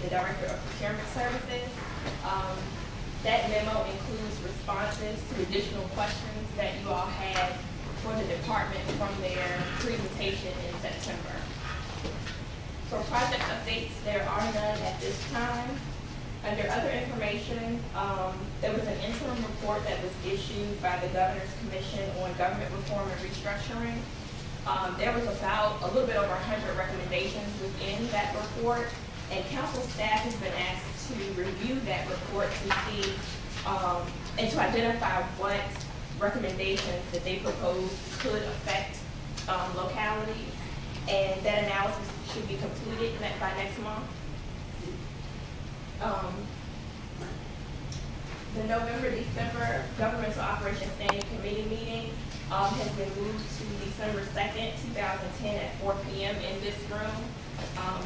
the Director of Procurement Services. That memo includes responses to additional questions that you all had for the department from their presentation in September. For project updates, there are none at this time. Under other information, there was an interim report that was issued by the Governor's Commission on Government Reform and Restructuring. There was about a little bit over 100 recommendations within that report, and council staff has been asked to review that report to see and to identify what recommendations that they propose could affect localities, and that analysis should be completed by next month. The November-December Governmental Operations Standing Committee meeting has been moved to December 2nd, 2010 at 4 p.m. in this room.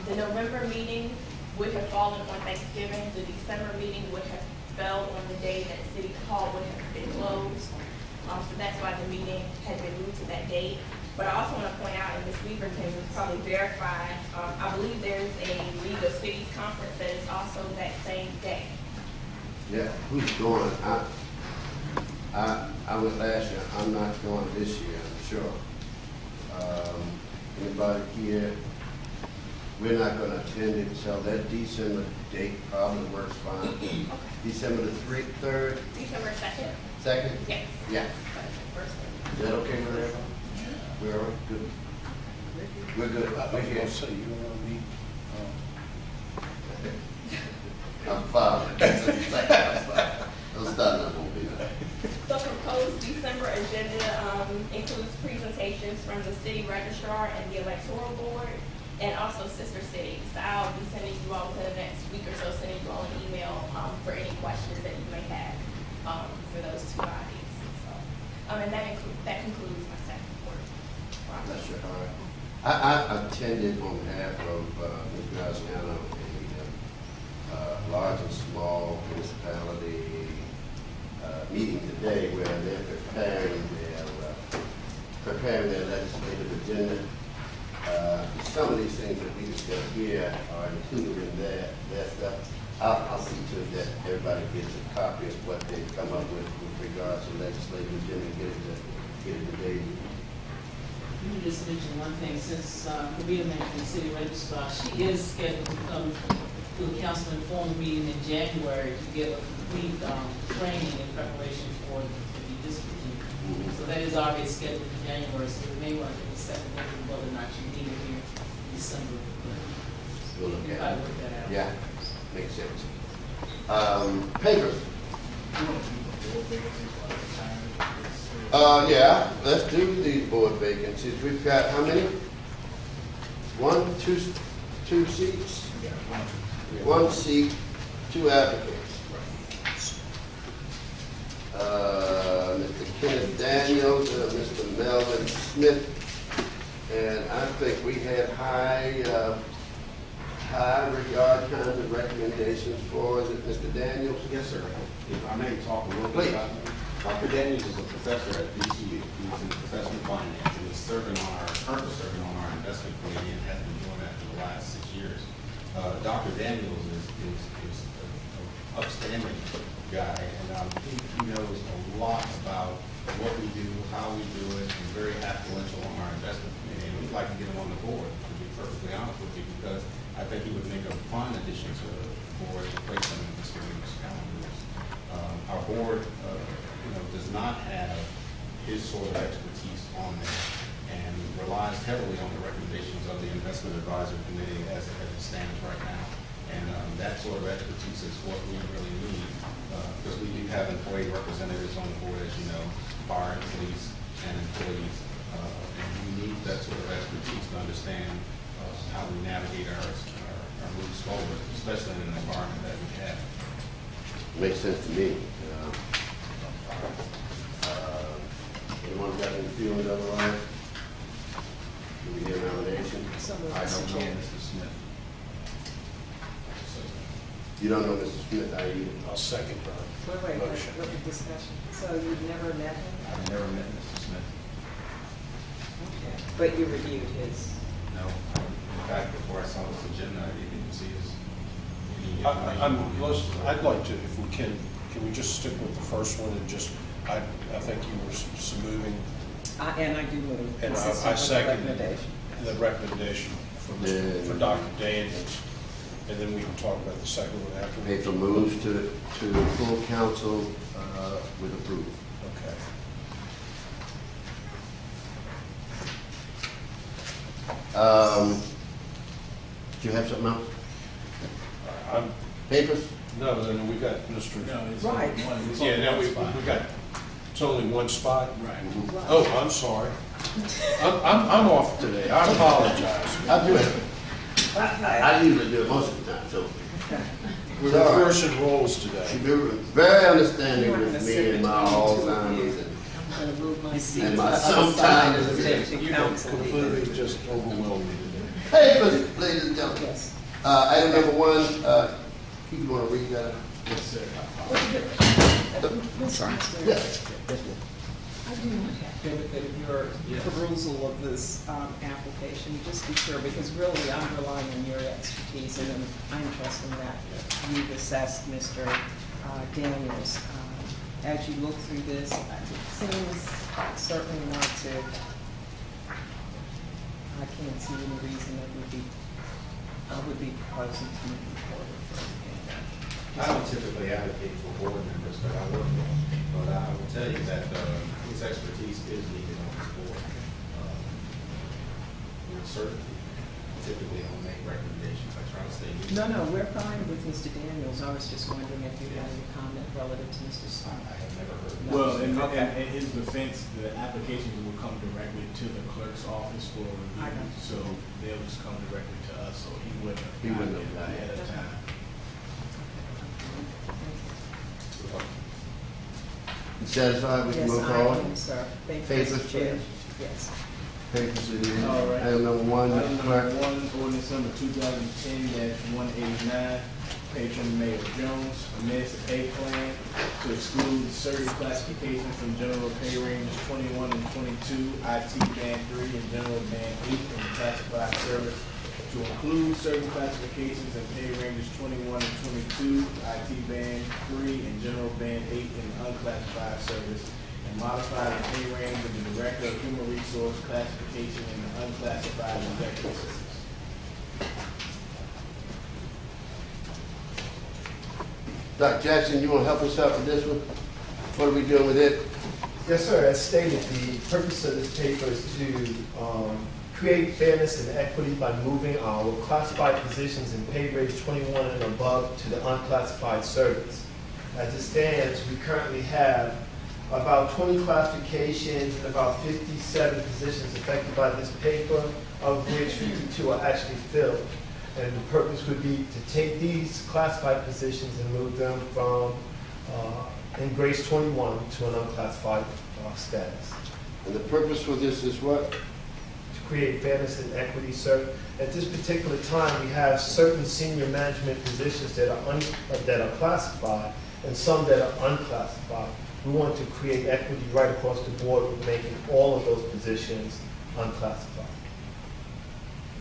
The November meeting would have fallen on Thanksgiving. The December meeting would have fell on the day that City Hall would have been closed. So that's why the meeting had been moved to that date. But I also want to point out, and Ms. Weaver can probably verify, I believe there's a League of Cities conference that is also that same day. Yeah, who's going? I went last year. I'm not going this year, I'm sure. Anybody here? We're not going to attend it, so that December date probably works fine. Okay. December the 3rd? December 2nd? 2nd? Yes. Yeah. First one. Is that okay with everyone? We're all good. We're good. We're here. So you don't want me? I'm fine. Those done, won't be there. The proposed December agenda includes presentations from the city registrar and the electoral board, and also sister cities. I'll be sending you all within the next week or so, sending you all an email for any questions that you may have for those two bodies. So, and that concludes my second report. That's your heart. I attended on behalf of Ms. Graziano a large and small municipality meeting today where they're preparing their legislative agenda. Some of these things that we discuss here are included in their stuff. I'll see to it that everybody gets a copy of what they've come up with regards to legislative agenda and get it today. Let me just mention one thing, since Korita mentioned the city registrar, she is scheduled to come to the council informal meeting in January to get a complete training in preparation for the redistricting. So that is already scheduled for January, so we may want to take a second look at whether or not you need it here in December. We'll look If at I it. work that out. Yeah, makes sense. Papers. Yeah, let's do these board vacancies. We've got how many? Two seats? One seat, two applicants. Mr. Kenneth Daniels and Mr. Melvin Smith. And I think we had high regard kinds of recommendations for, is it Mr. Daniels? Yes, sir. If I may talk a little bit about it. Dr. Daniels is a professor at VCU. He's a professor in finance and is currently serving on our investment committee and has been doing that for the last 6 years. Dr. Daniels is an upstanding guy, and he knows a lot about what we do, how we do it, and very affluential on our investment committee. And we'd like to get him on the board, to be perfectly honest with you, because I think he would make a fun addition to the board to place him in the steering calendars. Our board, does not have his sort of expertise on there and relies heavily on the recommendations of the investment advisor committee as it stands right now. And that sort of expertise is what we really need because we do have employee representatives on the board, as you know, fire and police and employees. And we need that sort of expertise to understand how we navigate our moves forward, especially in an environment that we have. Makes sense to me. Anyone got any feelings otherwise? Do we get a nomination? I don't know Mr. Smith. You don't know Mr. Smith, I either. I'll second that. Wait, Motion. what the discussion? So you've never met him? I've never met Mr. Smith. Okay. But you reviewed his? No. In fact, before I saw this agenda, I didn't even see his I'd like to, if we can we just stick with the first one and just, I think you were moving, And I do move and consistent I with the second recommendation. the recommendation for Dr. Daniels, and then we can talk about the second one after. Paper moves to full council with approval. Okay. Do you have something else? I'm, Papers? no, then we got Mr. Right. Yeah, now we got, it's only one spot? Right. Oh, I'm sorry. I'm off today. I apologize. I do it. I usually do it most of the time, so. We're Sorry. reversing roles today. You're very understanding You want with to me sit and my between the two of Alzheimer's you. and I'm gonna move my seat And to my the other sometimes side of the is- deputy You council. completely just overwhelmed me today. papers, ladies and gentlemen. Yes. Item number one, you want to read that? Yes, sir. Sorry. Yes. I do not have benefit of your perusal of this application, just be sure, because really I'm relying on your expertise, and I'm trusting that you've assessed Mr. Daniels. As you look through this, it seems certainly not to, I can't see any reason that I would be proposing to move forward. I don't typically advocate for board members, but I work with them. But I will tell you that his expertise is needed on this board. With certainty, typically I'll make recommendations. I try to stay neutral. No, we're fine with Mr. Daniels. I was just wondering if you had any comment relative to Mr. Stein. I have never heard of that. Well, in his defense, the applications will come directly to the clerk's office for I review. got you. So they'll just come directly to us, so he wouldn't He wouldn't have have gotten it ahead of time. You satisfied? We can Yes, move I forward? am, sir. Thank you, Papers, Mr. Chair. please. Yes. Papers it is. All right. Item number one, Item Mr. number Clerk. one, ordinance number 2010-189, patron Mayor Jones amends the pay plan to exclude certain classifications from general pay ranges 21 and 22, IT band 3 and general band 8 in classified service, to include certain classifications in pay ranges 21 and 22, IT band 3 and general band 8 in unclassified service, and modify the pay range of the Director of Human Resource classification in the unclassified executive service. Dr. Jackson, you want to help us out with this one? What are we doing with it? Yes, sir. As stated, the purpose of this paper is to create fairness and equity by moving our classified positions in pay grades 21 and above to the unclassified service. As it stands, we currently have about 20 classifications and about 57 positions affected by this paper, of which 52 are actually filled. And the purpose would be to take these classified positions and move them from in grades 21 to an unclassified status. And the purpose for this is what? To create fairness and equity, sir. At this particular time, we have certain senior management positions that are classified and some that are unclassified. We want to create equity right across the board with making all of those positions unclassified.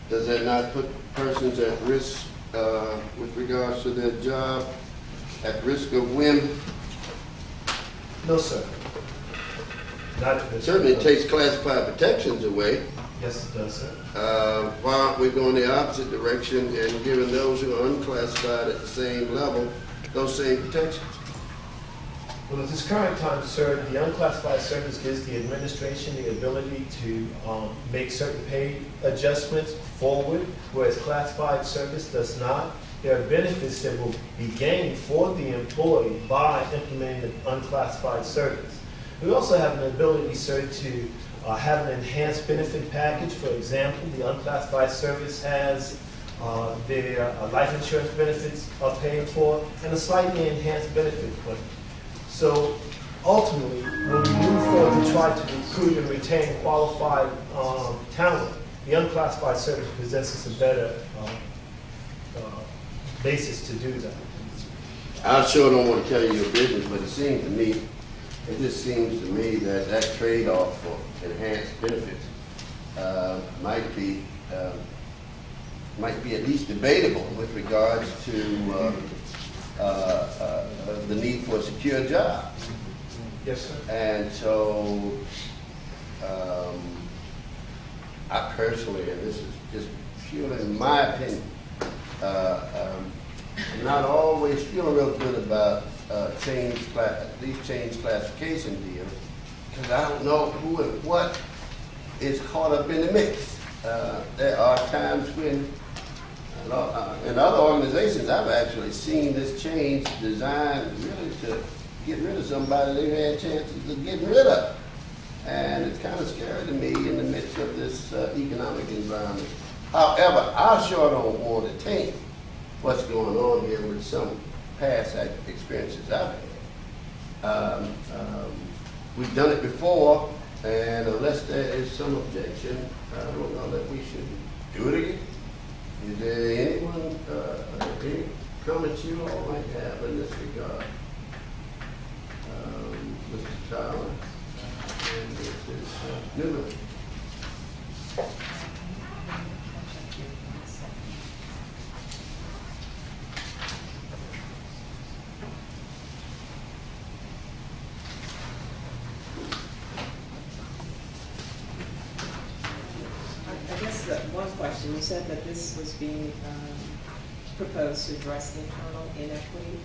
Does that not put persons at risk with regards to their job, at risk of whim? No, sir. Not at this. Certainly it takes classified protections away. Yes, it does, sir. Why aren't we going the opposite direction and giving those who are unclassified at the same level those same protections? Well, at this current time, sir, the unclassified service gives the administration the ability to make certain pay adjustments forward, whereas classified service does not. There are benefits that will be gained for the employee by implementing the unclassified service. We also have an ability, sir, to have an enhanced benefit package. For example, the unclassified service has their life insurance benefits are paid for and a slightly enhanced benefit plan. So ultimately, when we move forward to try to recruit and retain qualified talent, the unclassified service possesses a better basis to do that. I sure don't want to tell you your business, but it just seems to me that that trade-off for enhanced benefits might be might be at least debatable with regards to the need for a secure job. Yes, sir. And so, I personally, and this is just purely in my opinion, not always feeling real good about these change classification deals, because I don't know who and what is caught up in the mix. There are times when, in other organizations, I've actually seen this change designed really to get rid of somebody they've had chances of getting rid of. And it's kind of scary to me in the midst of this economic environment. However, I sure don't want to taint what's going on here with some past experiences I've had. We've done it before, and unless there is some objection, I don't know that we should do it again. Is there anyone, any comments you all might have in this regard? Mr. Tyler and Mrs. Newman. I guess that one question, you said that this was being proposed to address internal inequity.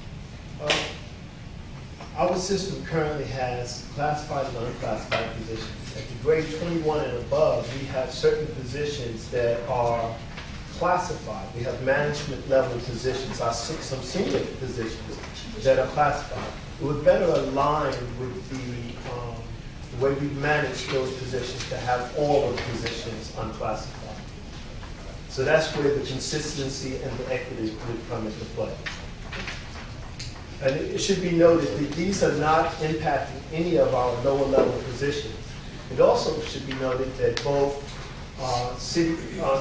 Our system currently has classified and unclassified positions. At the grade 21 and above, we have certain positions that are classified. We have management level positions, some senior positions that are classified. It would better align with the way we manage those positions to have all of the positions unclassified. So that's where the consistency and the equity would come into play. And it should be noted that these are not impacting any of our lower level positions. It also should be noted that both city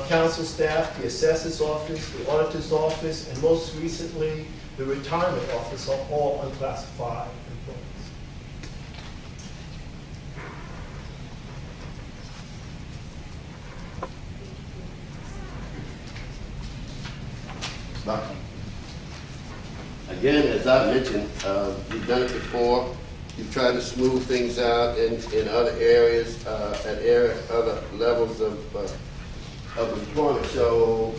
council staff, the assessor's office, the auditor's office, and most recently, the retirement office are all unclassified employees. Again, as I mentioned, you've done it before. You've tried to smooth things out in other areas, other levels of employment. So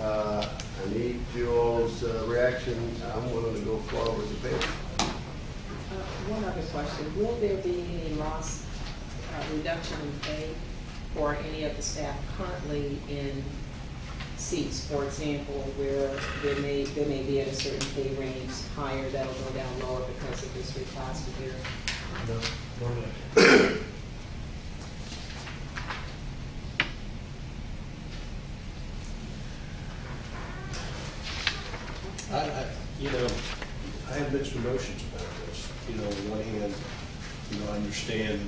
I need y'all's reaction. I'm willing to go forward with the bill. One other question, will there be any loss, reduction in pay for any of the staff currently in seats, for example, where they may be at a certain pay range higher, that'll go down lower because of this reclassification? No. I have mixed emotions about this. On the one hand, I understand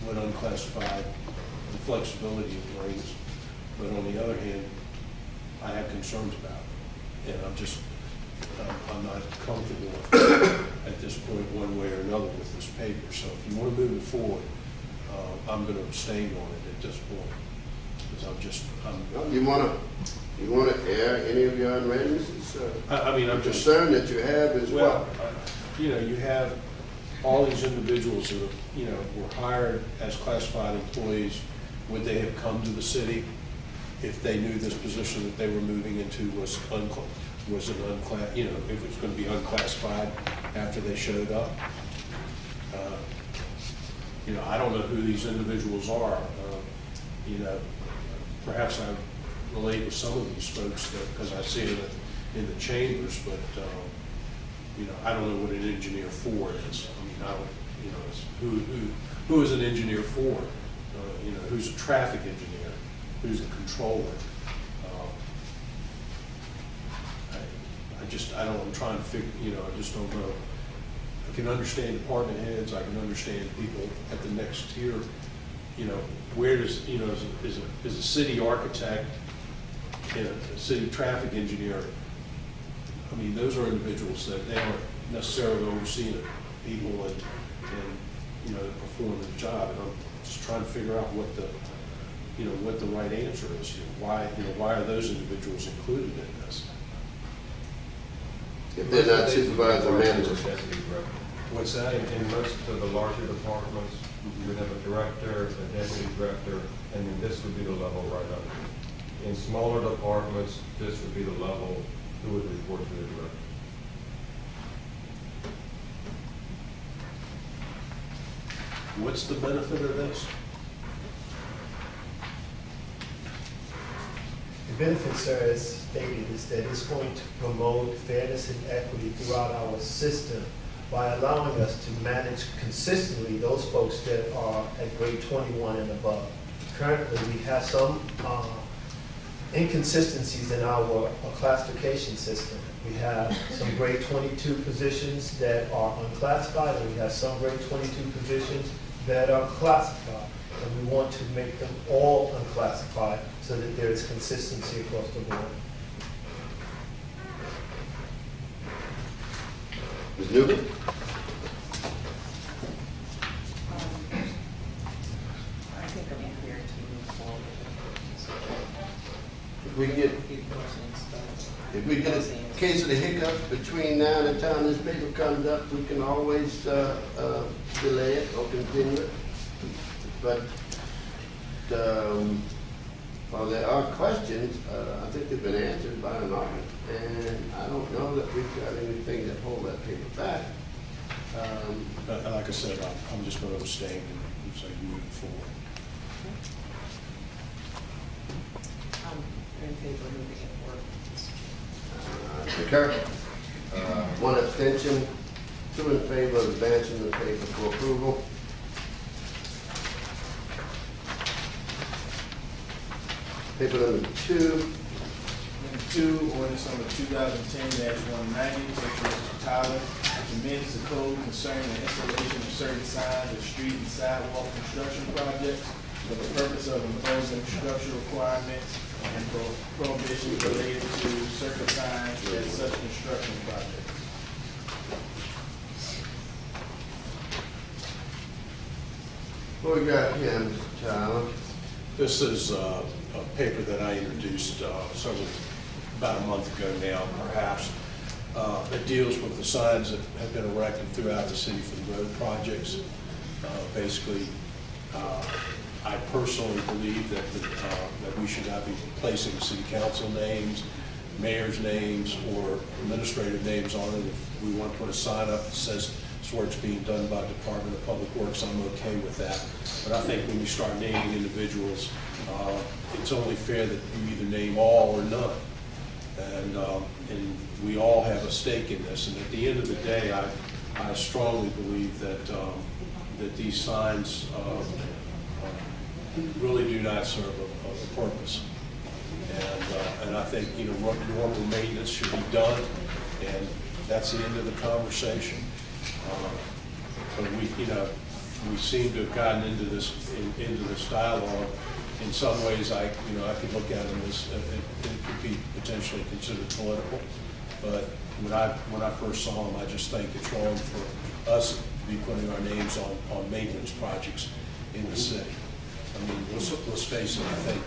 what unclassified, the flexibility it brings, but on the other hand, I have concerns about it. And I'm not comfortable at this point one way or another with this paper. So if you want to move it forward, I'm going to abstain on it at this point. Because You want to air any of your unreadnesses? I'm just concern that you have as well. You have all these individuals who, were hired as classified employees. Would they have come to the city if they knew this position that they were moving into was if it was going to be unclassified after they showed up? I don't know who these individuals are. Perhaps I relate with some of these folks because I see it in the chambers, but I don't know what an engineer for is. Who is an engineer for? Who's a traffic engineer? Who's the controller? I'm trying to figure, I just don't know. I can understand department heads, I can understand people at the next tier. Where does, is a city architect, a city traffic engineer, those are individuals that they aren't necessarily overseeing people and perform the job. And I'm just trying to figure out what what the right answer is. Why are those individuals included in this? If they're not supervisor managers. What's that? In most of the larger departments, you would have a director, a deputy director, and then this would be the level right under. In smaller departments, this would be the level who would report to the director. What's the benefit of this? The benefit, sir, as stated, is that it's going to promote fairness and equity throughout our system by allowing us to manage consistently those folks that are at grade 21 and above. Currently, we have some inconsistencies in our classification system. We have some grade 22 positions that are unclassified, and we have some grade 22 positions that are classified. And we want to make them all unclassified so that there is consistency across the board. Ms. Newman? I think I'm prepared to move forward. If we get, A few questions, but- if we get a case of the hiccups between now and the time this paper comes up, we can always delay it or continue it. But well, there are questions, I think they've been answered by an argument, and I don't know that we've got anything that hold that paper back. Like I said, I'm just going to abstain and say move forward. I'm in favor of moving it forward. Concur. One abstention, 2 in favor of advancing the paper for approval. Paper number 2. Number 2, ordinance number 2010-190, Mr. Tyler, amends the code concerning the installation of certain signs of street and sidewalk construction projects for the purpose of imposing structural requirements and prohibitions related to certain signs at such construction projects. What we got here, Mr. Tyler? This is a paper that I introduced about a month ago now, perhaps. It deals with the signs that have been erected throughout the city for the road projects. Basically, I personally believe that we should not be placing city council names, mayor's names, or administrative names on it. If we want to put a sign up that says this work's being done by Department of Public Works, I'm okay with that. But I think when you start naming individuals, it's only fair that you either name all or none. And we all have a stake in this. And at the end of the day, I strongly believe that these signs really do not serve a purpose. And I think, normal maintenance should be done, and that's the end of the conversation. But we seem to have gotten into this dialogue. In some ways, I could look at it as it could be potentially considered political. But when I first saw them, I just think it's wrong for us to be putting our names on maintenance projects in the city. I mean, let's face it, I think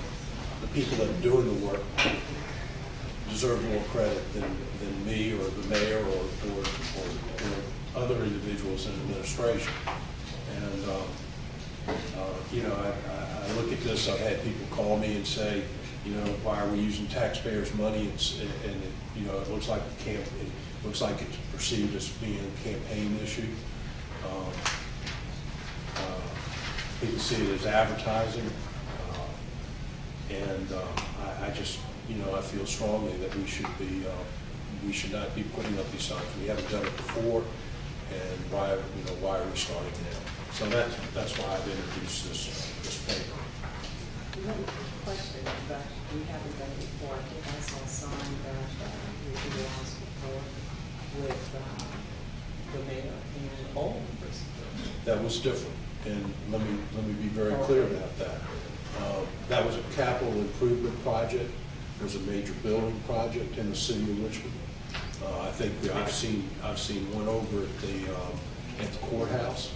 the people that are doing the work deserve more credit than me or the mayor or other individuals in administration. And, I look at this, I've had people call me and say, why are we using taxpayers' money? It looks like it's perceived as being a campaign issue. People see it as advertising. I just, I feel strongly that we should not be putting up these signs. We haven't done it before, and why are we starting now? So that's why I've introduced this paper. One question that we haven't done before. I think I saw a sign that we utilized before with the mayor and all members. That was different, and let me be very clear about that. That was a capital improvement project. It was a major building project in the city of Richmond. I think I've seen one over at the courthouse.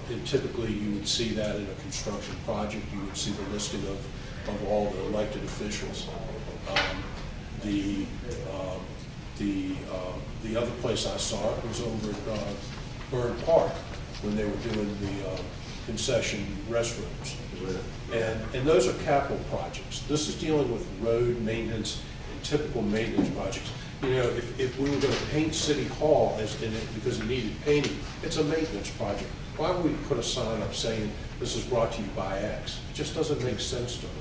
And typically, you would see that in a construction project. You would see the listing of all the elected officials. The other place I saw it was over at Byrd Park, when they were doing the concession restrooms. And those are capital projects. This is dealing with road maintenance and typical maintenance projects. You know, if we were going to paint City Hall because it needed painting, it's a maintenance project. Why would we put a sign up saying, this is brought to you by X? It just doesn't make sense to me.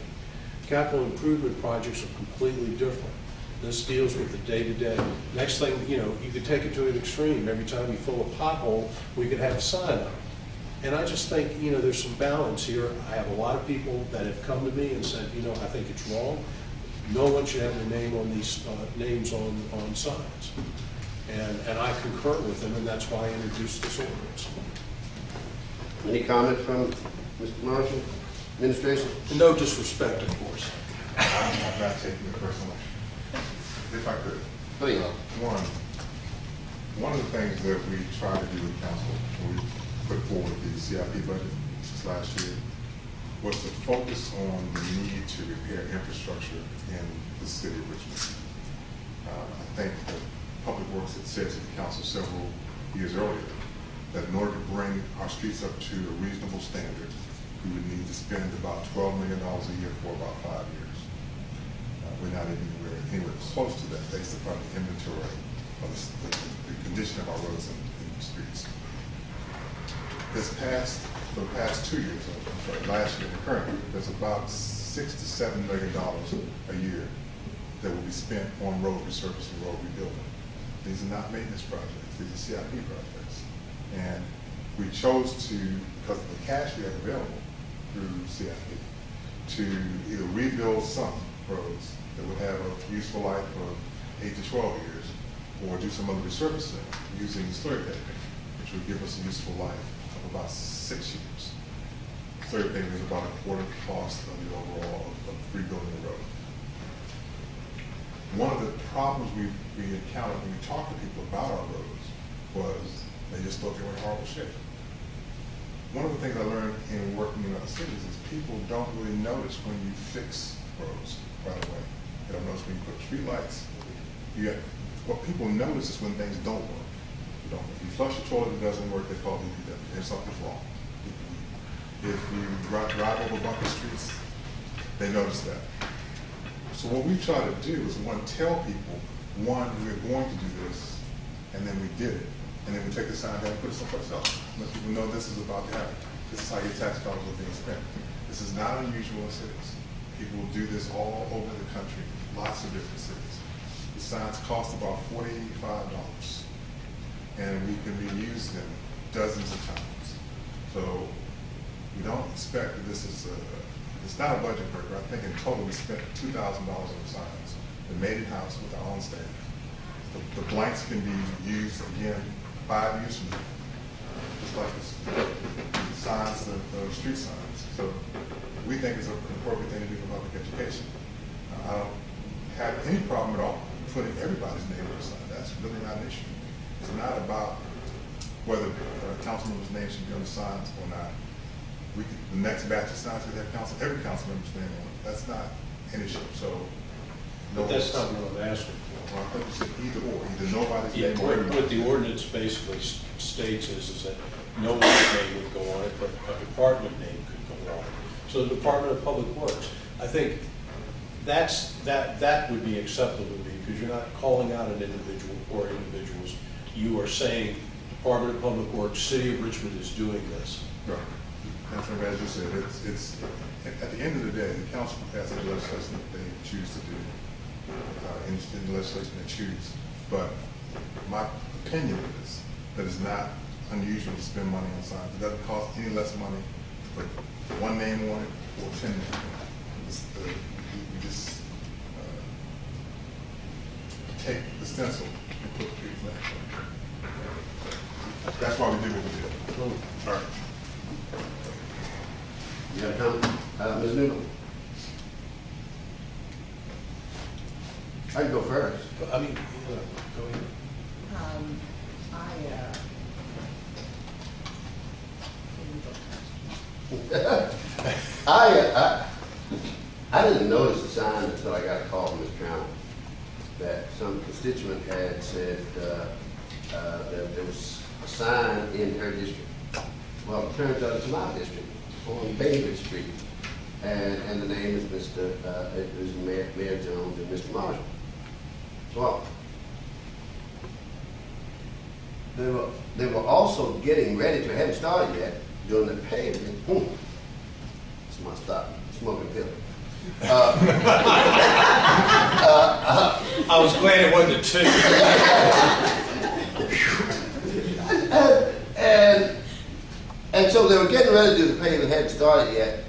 Capital improvement projects are completely different. This deals with the day-to-day. Next thing, you know, you could take it to an extreme. Every time you fill a pothole, we could have a sign up. And I just think, you know, there's some balance here. I have a lot of people that have come to me and said, you know, I think it's wrong. No one should have their name on these names on signs. And I concur with them, and that's why I introduced this ordinance. Any comment from Mr. Marshall, administration? No disrespect, of course. I'm not taking it personally. If I could. Please. One of the things that we tried to do with council when we put forward the CIP budget this last year was to focus on the need to repair infrastructure in the city of Richmond. I think that Public Works had said to the council several years earlier that in order to bring our streets up to a reasonable standard, we would need to spend about $12 million a year for about 5 years. We're not anywhere close to that based upon the inventory of the condition of our roads and the streets. For the past 2 years, last year and the current year, there's about $6 to $7 million a year that will be spent on road resurfacing, road rebuilding. These are not maintenance projects, these are CIP projects. And we chose to, because of the cash we have available through CIP, to either rebuild some roads that would have a useful life of 8 to 12 years, or do some other resurfacing using slurry paving, which would give us a useful life of about 6 years. Slurry paving is about a quarter the cost of the overall of rebuilding the road. One of the problems we encountered when we talked to people about our roads was they just thought they were in horrible shape. One of the things I learned in working in other cities is people don't really notice when you fix roads right away. They don't notice when you put street lights. What people notice is when things don't work. If you flush the toilet, it doesn't work, they call DPW, and something's wrong. If you drive over bumpy streets, they notice that. So what we try to do is, tell people, we're going to do this, and then we did it. And then we take the sign down and put it someplace else. Let people know this is about to happen. This is how your tax dollars are being spent. This is not unusual in cities. People will do this all over the country, lots of different cities. The signs cost about $45, and we can reuse them dozens of times. So we don't expect that this is it's not a budget breaker. I think in total we spent $2,000 on the signs. We made it house with our own staff. The blanks can be used again 5 years from now, just like the signs, the street signs. So we think it's an appropriate thing to do for public education. I don't have any problem at all putting everybody's name on the sign. That's really not an issue. It's not about whether council members' names should be on the signs or not. The next batch of signs could have every council member's name on it. That's not an issue. So, But that's not what I'm asking for. well, I thought you said either or, either nobody's Yeah, name or everybody's. what the ordinance basically states is that no one's name would go on it, but a department name could go on it. So the Department of Public Works, I think that would be acceptable to me, because you're not calling out an individual or individuals. You are saying Department of Public Works, City of Richmond is doing this. Right. And as you said, it's at the end of the day, the council passes the legislation that they choose to do, in the legislation they choose. But my opinion is that it's not unusual to spend money on signs. It doesn't cost any less money to put one name on it or 10 names on it. We just take the stencil and put the people's names on it. That's why we did what we did. All right. You got a comment? Ms. Newman? I can go first. I mean, go ahead. I didn't notice the sign until I got a call from Ms. Crown that some constituent had said that there was a sign in her district. Well, it turns out it's my district, on Bainbridge Street. And the name is it was Mayor Jones and Mr. Marshall. Well, they were also getting ready to, hadn't started yet, doing the paving. It's my stop, smoking pill. I was glad it wasn't a two. And so they were getting ready to do the paving, hadn't started yet.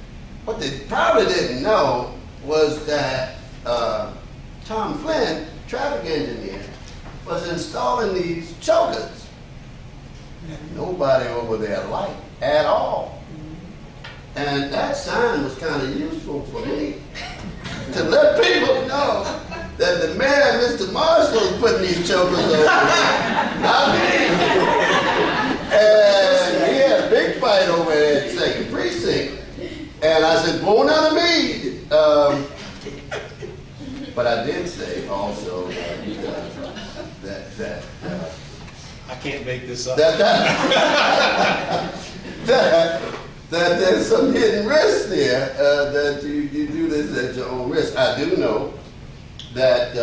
What they probably didn't know was that Tom Flynn, traffic engineer, was installing these chokers. And nobody over there liked at all. And that sign was kind of useful for me to let people know that the mayor, Mr. Marshall, is putting these chokers over there. Not me. And we had a big fight over there at Second Precinct. And I said, born out of me. But I did say also that I can't make this up. That there's some hidden risk there, that you do this at your own risk. I do know that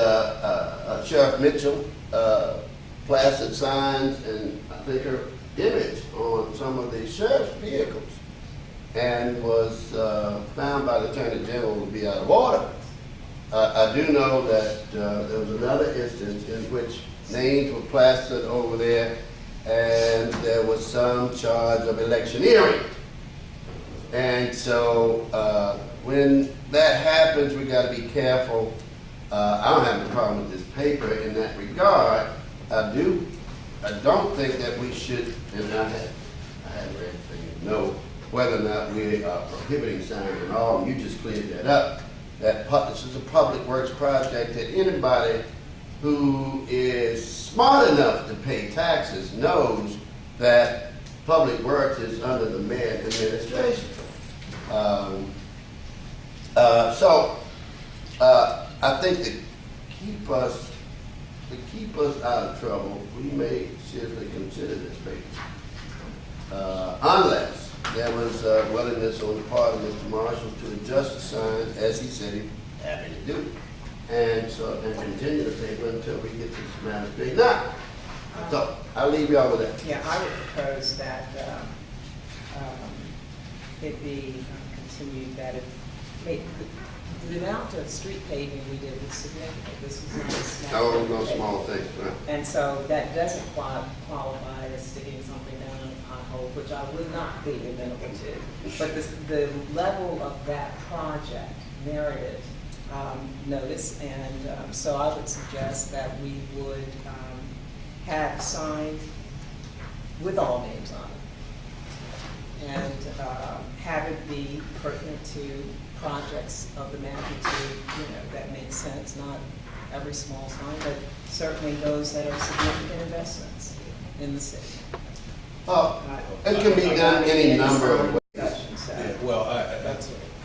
Sheriff Mitchell plastered signs and I think her image on some of the sheriff's vehicles and was found by the Attorney General to be out of order. I do know that there was another instance in which names were plastered over there and there was some charge of electioneering. And so when that happens, we got to be careful. I don't have a problem with this paper in that regard. I don't think that we should, and I haven't read anything, know whether or not we are prohibiting signs and all. You just cleared that up. This is a public works project that anybody who is smart enough to pay taxes knows that public works is under the mayor administration. I think to keep us out of trouble, we may seriously consider this paper. Unless there was willingness on the part of Mr. Marshall to adjust the signs, as he said he'd happy to do, and continue the paper until we get this matter straightened out. So I'll leave y'all with that. Yeah, I would propose that it be continued, that the amount of street paving we did was significant. This was not a small. No small thing. Right. And so that doesn't qualify as sticking something down in a pothole, which I would not be amenable to. But the level of that project merited notice, and so I would suggest that we would have signs with all names on it, and have it be pertinent to projects of the magnitude, that makes sense. Not every small sign, but certainly those that are significant investments in the city. It can be done any number of ways. Yeah, well,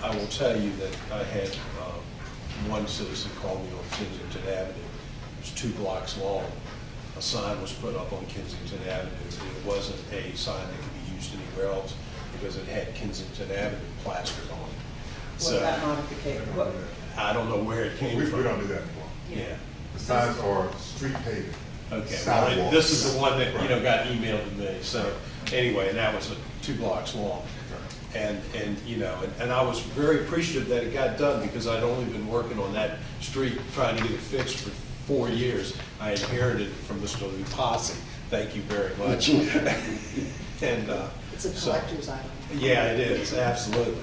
I will tell you that I had one citizen call me on Kensington Avenue. It was 2 blocks long. A sign was put up on Kensington Avenue. It wasn't a sign that could be used anywhere else because it had Kensington Avenue plastered on it. Well, that modification. I don't know where it came We from. don't do that anymore. Yeah. The signs are street paving. Okay, Sidewalk. well, this is the one that, got emailed to me, so, anyway, and that was 2 blocks long. And I was very appreciative that it got done, because I'd only been working on that street, trying to get it fixed for 4 years. I inherited it from Mr. Lupasi, thank you very much. And, It's a collector's item. yeah, it is, absolutely.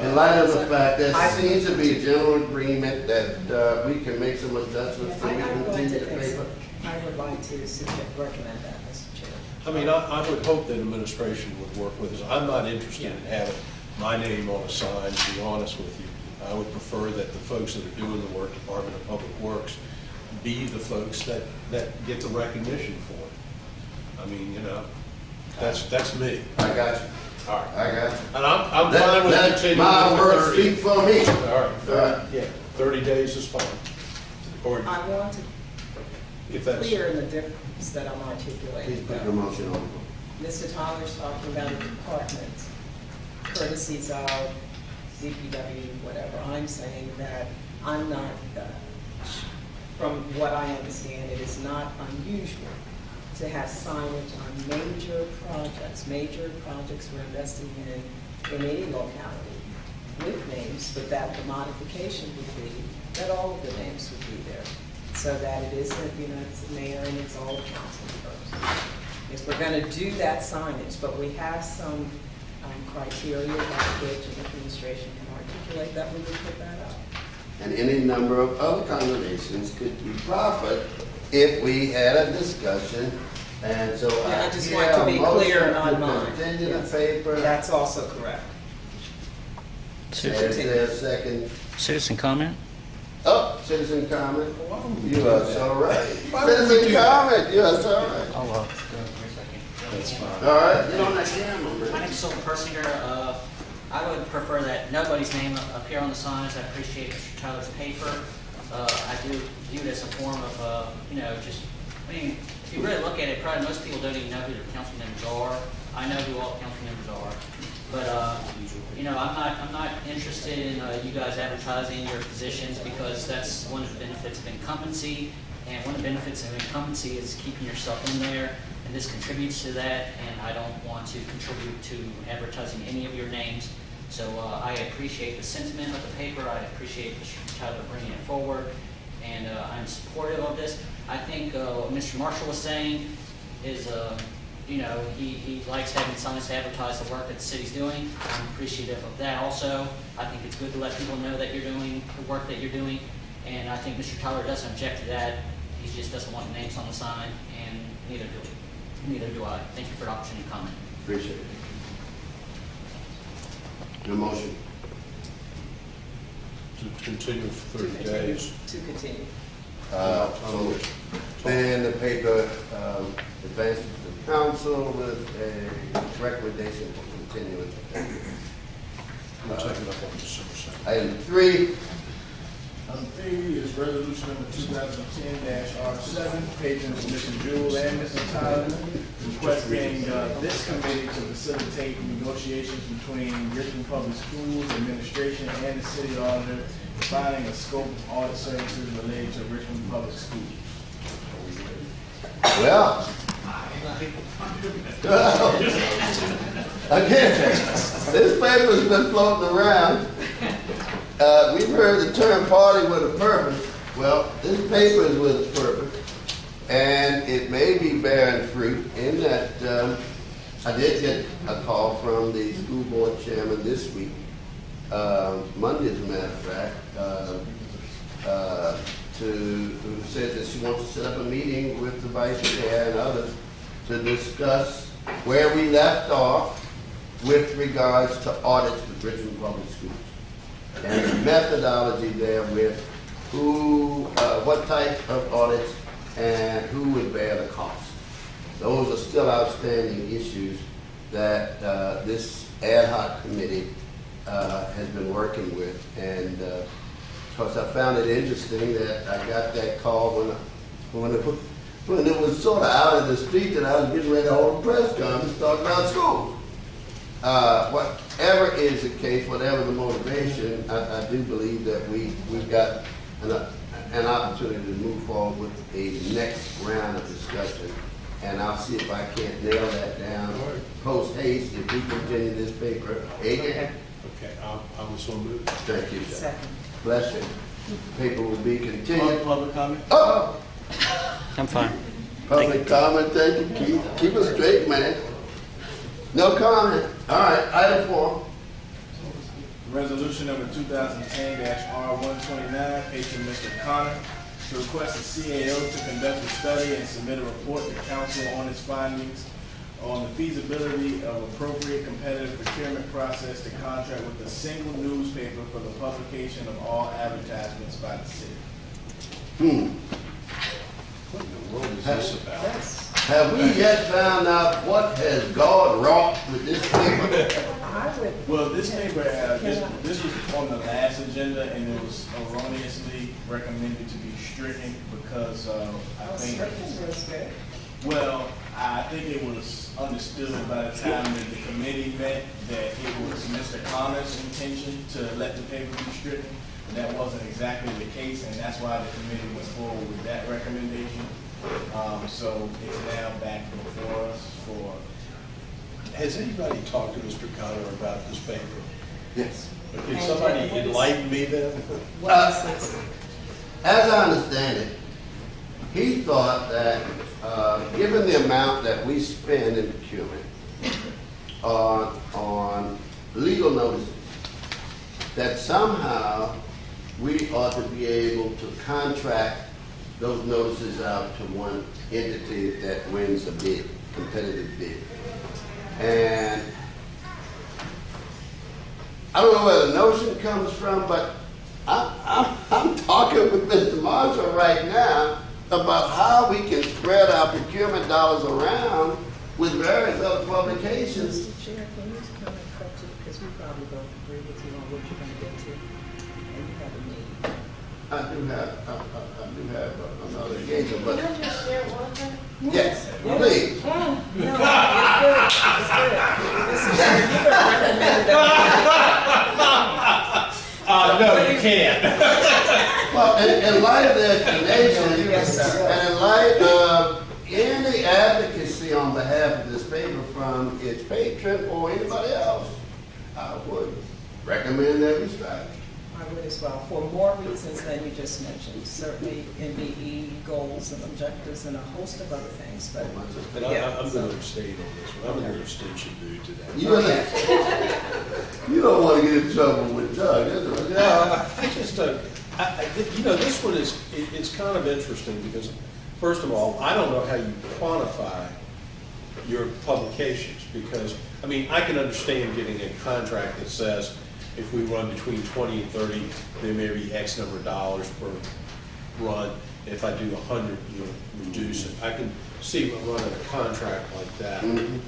In light of the fact that seems to be a general agreement that we can make some adjustments so we can continue the paper. I would like to recommend that, Mr. Chair. I mean, I would hope that administration would work with us. I'm not interested in having my name on a sign, to be honest with you. I would prefer that the folks that are doing the work, Department of Public Works, be the folks that get the recognition for it. I mean, that's me. I got you. All right. I got you. And I'm I'm fine with Let continuing my for word 30. speak for me. All right, yeah, 30 days is fine. Or I want to if that's, clear in the difference that I'm Please articulating. put your motion on. Mr. Tyler's talking about a department, courtesies of DPW, whatever. I'm saying that I'm not, from what I understand, it is not unusual to have signage on major projects we're investing in any locality with names, but that the modification would be that all of the names would be there. So that it isn't, it's the mayor and it's all the council members. If we're gonna do that signage, but we have some criteria by which an administration can articulate that, we would put that up. And any number of other combinations could be proffered if we had a discussion. And so Yeah, I just hear want to be a motion clear on to mine. continue the Yes. paper. That's also correct. Is there a second? Citizen comment? Oh, citizen comment. why don't we You do are that? so right. Why don't we Citizen do that? comment, you are so right. Oh, That's fine. All right, get on that camera, My man. name's Silver Persinger. I would prefer that nobody's name appear on the signs. I appreciate Mr. Tyler's paper. I do view it as a form of, if you really look at it, probably most people don't even know who their council members are. I know who all council members are. But, I'm not interested in you guys advertising your positions because that's one of the benefits of incumbency. And one of the benefits of incumbency is keeping yourself in there. And this contributes to that, and I don't want to contribute to advertising any of your names. So I appreciate the sentiment of the paper. I appreciate Mr. Tyler bringing it forward, and I'm supportive of this. I think what Mr. Marshall was saying is, he likes having signs to advertise the work that the city's doing. I'm appreciative of that also. I think it's good to let people know that you're doing the work that you're doing, and I think Mr. Tyler doesn't object to that. He just doesn't want names on the sign, and neither do I. Thank you for the opportunity to comment. Appreciate it. Your motion. To continue for To 30 continue. days. To continue. So, then the paper advances to the council with a recommendation for continuing. We'll take it up on December 2nd. Item 3, Item 3 is resolution number 2010-R7, Patron Mr. Jewell and Mr. Tyler, requesting this committee to facilitate negotiations between Richmond Public Schools Administration and the city auditor, defining a scope of audit services related to Richmond Public Schools. well. Again, this paper's been floating around. We've heard the term party with a purpose. Well, this paper is with a purpose, and it may be bearing fruit in that I did get a call from the school board chairman this week, Monday as a matter of fact, who says that she wants to set up a meeting with the vice chair and others to discuss where we left off with regards to audits with Richmond Public Schools. And the methodology there with what type of audits and who would bear the cost. Those are still outstanding issues that this ad hoc committee has been working with. And of course, I found it interesting that I got that call when it was sort of out in the street that I was getting ready to hold a press conference talking about schools. Whatever is the case, whatever the motivation, I do believe that we've got an opportunity to move forward with a next round of discussion. And I'll see if I can't nail that down post haste if we continue this paper. Amen. Okay, I will so move. Thank you, sir. Second. Bless you. Paper will be continued. Public comment? Oh, I'm fine. public comment, thank you. Keep it straight, man. No comment. All right, item 4. Resolution number 2010-R129, patron Mr. Connor, to request a CAO to conduct a study and submit a report to council on its findings on the feasibility of appropriate competitive procurement process to contract with a single newspaper for the publication of all advertisements by the city. What in the world is this about? Yes. Have we yet found out what has God wrought with this paper? I would. Well, this paper, Can I- this was on the last agenda, and it was erroneously recommended to be stricken because I Oh, think, stricken was good. well, I think it was understood by the time that the committee met that it was Mr. Connor's intention to let the paper be stricken. And that wasn't exactly the case, and that's why the committee went forward with that recommendation. So it's now back before us for, Has anybody talked to Mr. Connor about this paper? Yes. Can And somebody what is- enlighten me then? What is this? As I understand it, he thought that, given the amount that we spend in procurement on legal notices, that somehow we ought to be able to contract those notices out to one entity that wins a bid, competitive bid. And I don't know where the notion comes from, but I'm talking with Mr. Marshall right now about how we can spread our procurement dollars around with various other publications. Mr. Chair, can you come and cut to, because we probably both agree with you on what you're gonna get to, and you have a meeting. I do have another engagement, but Can I just share one thing? yes, please. No, it's good, Mr. Chair, you have recommended that. No, you can't. Well, in light of the explanation, Yes, sir. and in light of any advocacy on behalf of this paper from its patron or anybody else, I would recommend that we strike. I would as well, for more reasons than you just mentioned, certainly MBE goals and objectives and a host of other things, but. But yeah, I'm so- going to abstain on this one. I'm in an abstention mood today. You don't want to get in trouble with Doug, is it? I just, you know, this one is, it's kind of interesting because, first of all, I don't know how you quantify your publications because, I mean, I can understand getting a contract that says if we run between 20 and 30, there may be X number of dollars per run. If I do 100, you reduce it. I can see running a contract like that. Mhm.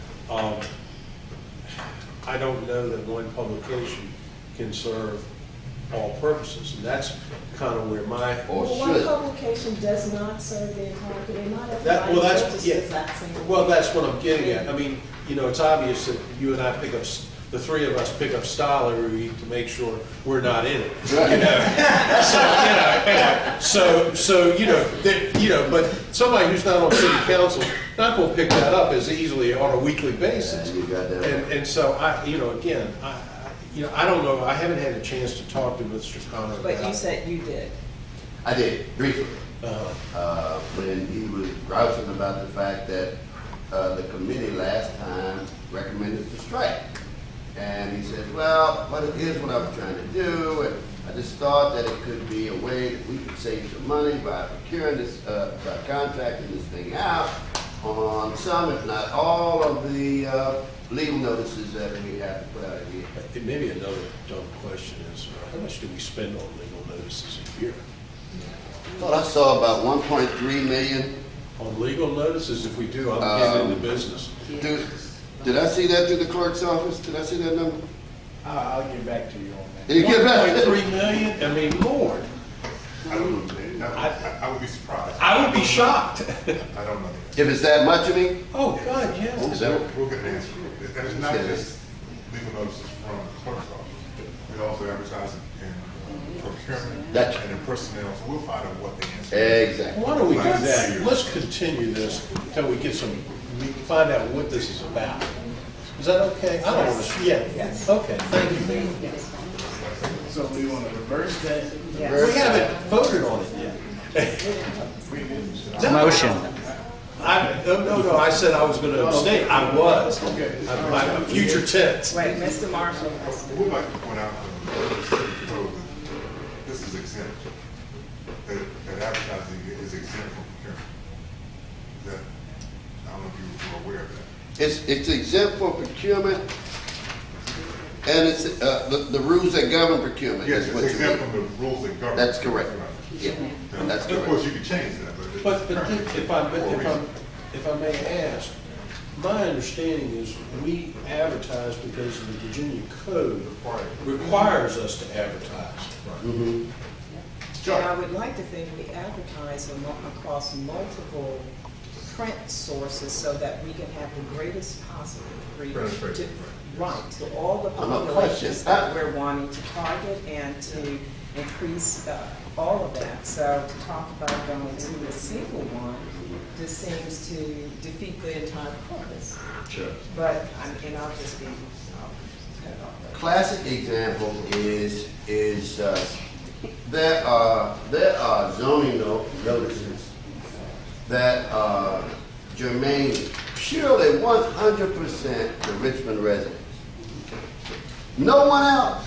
I don't know that one publication can serve all purposes, and that's kind of where my, Or Well, one should. publication does not serve the entire, they not That- well, everybody that's- purchases yeah. that same. well, that's what I'm getting at. I mean, you know, it's obvious that you and I pick up, the three of us pick up style every week to make sure we're not in it. You know, so you know, but somebody who's not on city council not going to pick that up as easily on a weekly basis. You got that right. And so I, you know, again, I don't know. I haven't had a chance to talk to Mr. Connor But about. you said you did. I did, briefly. Uh, When he was grousing about the fact that the committee last time recommended to strike. And he said, well, here's what I was trying to do, and I just thought that it could be a way that we could save some money by procuring this, by contracting this thing out on some, if not all, of the legal notices that we have to put out a year. Maybe another dumb question is, how much do we spend on legal notices a year? Thought I saw about 1.3 million. On legal notices, if we do, I'm getting into business. Did I see that through the clerk's office? Did I see that number? I'll get back to you on that. Did you get back? 1.3 million? I mean, Lord, I don't know, I would be surprised. I would be shocked. I don't know. If it's that much of me? Oh, God, yes. Is that- We'll get an answer. And it's not just legal notices from the clerk's office. We also advertise in procurement That's- and in personnel, so we'll find out what the answer is. Exactly. Why don't we do that? Let's continue this until we get we find out what this is about. Is that okay? I don't want to, yeah. Yes. Okay, thank you, Mayor. Yes. So we want to reverse that. Yes. We haven't voted on it yet. Motion. No, I said I was going to abstain. I was. I'm a future tense. Wait, Mr. Marshall. We'd like to point out that this is exempt. That advertising is exempt from procurement. That, I don't know if you were aware of that. It's exempt for procurement, and it's, the rules that govern procurement. Yes, is it's what you exempt mean. from the rules that govern. That's correct. Yeah, that's Of course, correct. you could change that, but. But if I may ask, My understanding is we advertise because the Virginia code requires us to advertise. Mhm. And I would like to think we advertise across multiple print sources so that we can have the greatest possible reach to, right, to all the populations that we're wanting to target and to increase all of that. So to talk about going to a single one just seems to defeat the entire purpose. Sure. But, and I'll just be, Classic example is there are zoning notices that are germane purely 100% to Richmond residents. No one else.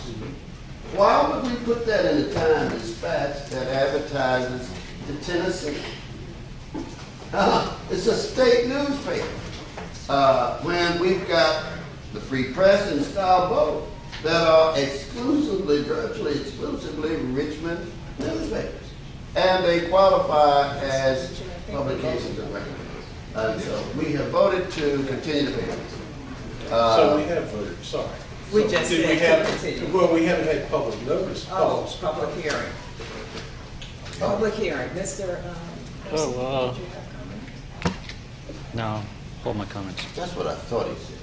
Why would we put that in the Time-Dispatch that advertises to Tennessee? It's a state newspaper. When we've got the Free Press and Star both that are exclusively, virtually exclusively Richmond newspapers. And they qualify as publications of record. And so we have voted to continue to pay them. So we have voted, sorry. We So just did we said have- to continue. Well, we haven't had public notice. public hearing. Public hearing, Mr. Garcia, did you have comment? No, hold my comments. That's what I thought he said.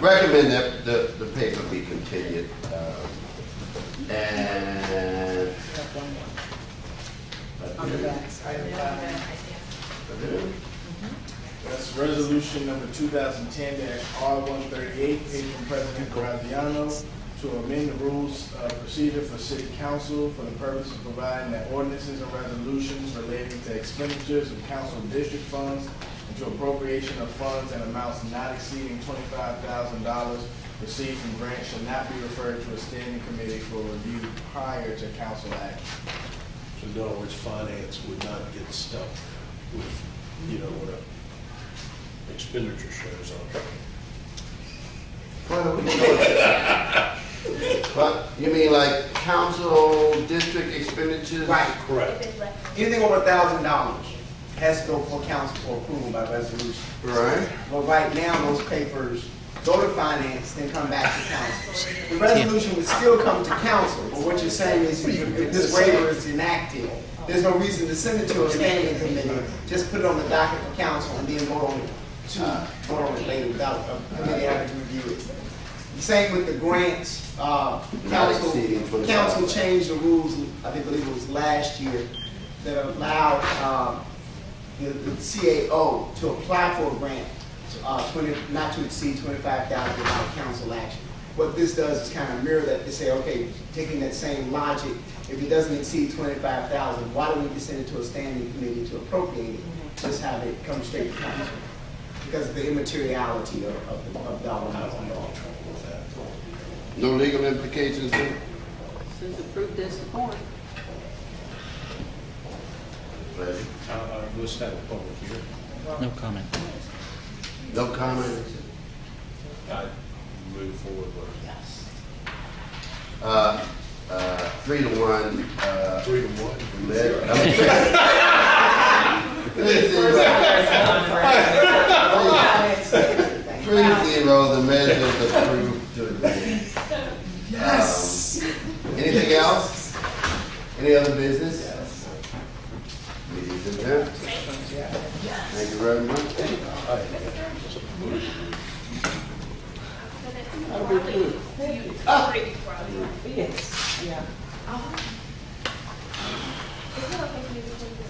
Recommend that the paper be continued. And You have one more. On the back side. That's resolution number 2010-R138, paid from President Graziano to amend the rules of procedure for city council for the purpose of providing that ordinances and resolutions relating to expenditures of council district funds and to appropriation of funds and amounts not exceeding $25,000 received from grants shall not be referred to a standing committee for review prior to council action. So in other words, finance would not get stuck with, what a expenditure shows on. what are we doing? But you mean like council district expenditures? Right. Correct. Anything over $1,000 has to go for council for approval by resolution. Right. But right now, those papers go to finance, then come back to council. The resolution would still come to council, but what you're saying is if this waiver is enacted, there's no reason to send it to a standing committee. Just put it on the docket for council and then vote on it later without a committee having to review it. The same with the grants. Council changed the rules, I believe it was last year, that allowed the CAO to apply for a grant, not to exceed $25,000 without council action. What this does is kind of mirror that to say, okay, taking that same logic, if it doesn't exceed $25,000, why don't we just send it to a standing committee to appropriate it? Just have it come straight to council because of the immateriality of dollar amounts involved. No legal implications there? Since approved this before. Pleasure. Let's have a public hearing. No comment. No comments? I move forward with. 3-1. 3-0, the measure is approved to agree. Yes. Anything else? Any other business? Meeting's adjourned. Thank you very much. Yes, yeah. Is it okay for me to send this?